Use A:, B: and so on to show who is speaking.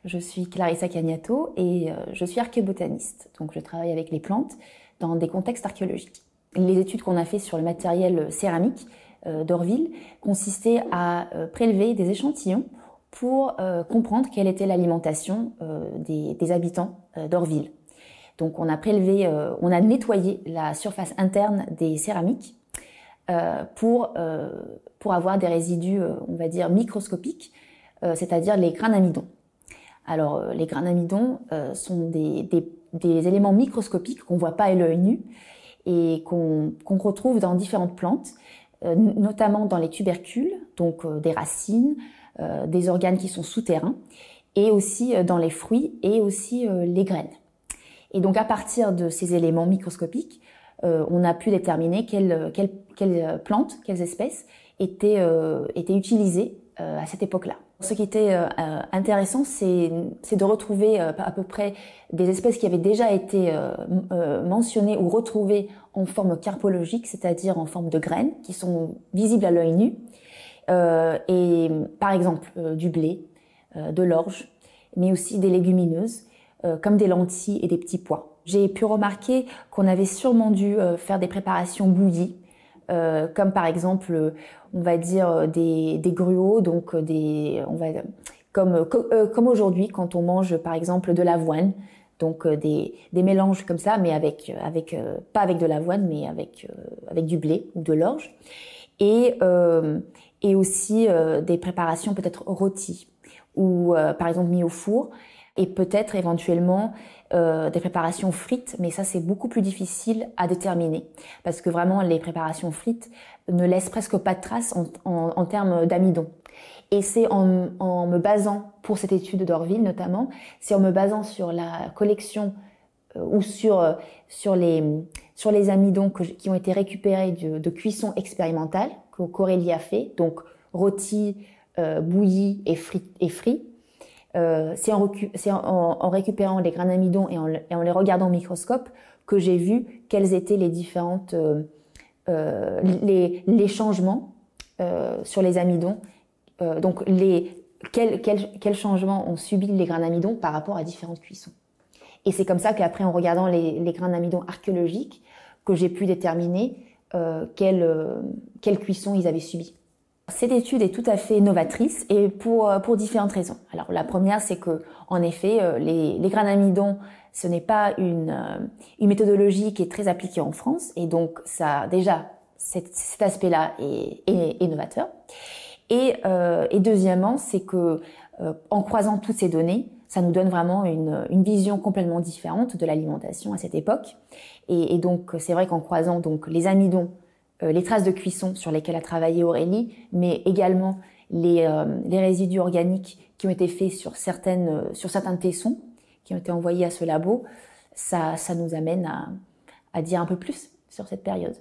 A: Je suis Clarissa Cagnato et je suis archéobotaniste. Donc je travaille avec les plantes dans des contextes archéologiques. Les études qu'on a fait sur le matériel céramique d'Orville consistaient à prélever des échantillons pour comprendre quelle était l'alimentation des habitants d'Orville. Donc on a nettoyé la surface interne des céramiques pour avoir des résidus, on va dire, microscopiques, c'est-à-dire les grains d'amidon. Alors, les grains d'amidon sont des éléments microscopiques qu'on voit pas à l'œil nu et qu'on retrouve dans différentes plantes, notamment dans les tubercules, donc des racines, des organes qui sont souterrains, et aussi dans les fruits et aussi les graines. Et donc, à partir de ces éléments microscopiques, on a pu déterminer quelles plantes, quelles espèces étaient utilisées à cette époque-là. Ce qui était intéressant, c'est de retrouver à peu près des espèces qui avaient déjà été mentionnées ou retrouvées en forme carpologique, c'est-à-dire en forme de graines, qui sont visibles à l'œil nu, et par exemple du blé, de l'orge, mais aussi des légumineuses, comme des lentilles et des petits pois. J'ai pu remarquer qu'on avait sûrement dû faire des préparations bouillies, comme par exemple, on va dire des gruaux, donc comme aujourd'hui quand on mange par exemple de l'avoine, donc des mélanges comme ça, mais pas avec de l'avoine, mais avec du blé ou de l'orge, et aussi des préparations peut-être rôties ou par exemple mis au four, et peut-être éventuellement des préparations frites, mais ça c'est beaucoup plus difficile à déterminer parce que vraiment les préparations frites ne laissent presque pas de traces en termes d'amidon. Et c'est en me basant, pour cette étude d'Orville notamment, c'est en me basant sur la collection ou sur les amidons qui ont été récupérés de cuisson expérimentale qu'Aurélie a fait, donc rôti, bouilli et frits. C'est en récupérant les grains d'amidon et en les regardant au microscope que j'ai vu quels étaient les différentes les changements sur les amidons. Donc quels changements ont subi les grains d'amidon par rapport à différentes cuissons. Et c'est comme ça qu'après, en regardant les grains d'amidon archéologiques, que j'ai pu déterminer quelle cuisson ils avaient subi. Cette étude est tout à fait novatrice et pour différentes raisons. Alors la première, c'est que en effet, les grains d'amidon, ce n'est pas une méthodologie qui est très appliquée en France, et donc ça déjà cet aspect-là est novateur. Et deuxièmement, c'est que en croisant toutes ces données, ça nous donne vraiment une vision complètement différente de l'alimentation à cette époque. Et donc c'est vrai qu'en croisant donc les amidons, les traces de cuisson sur lesquelles a travaillé Aurélie, mais également les résidus organiques qui ont été faits sur certains tessons qui ont été envoyés à ce labo, ça nous amène à dire un peu plus sur cette période.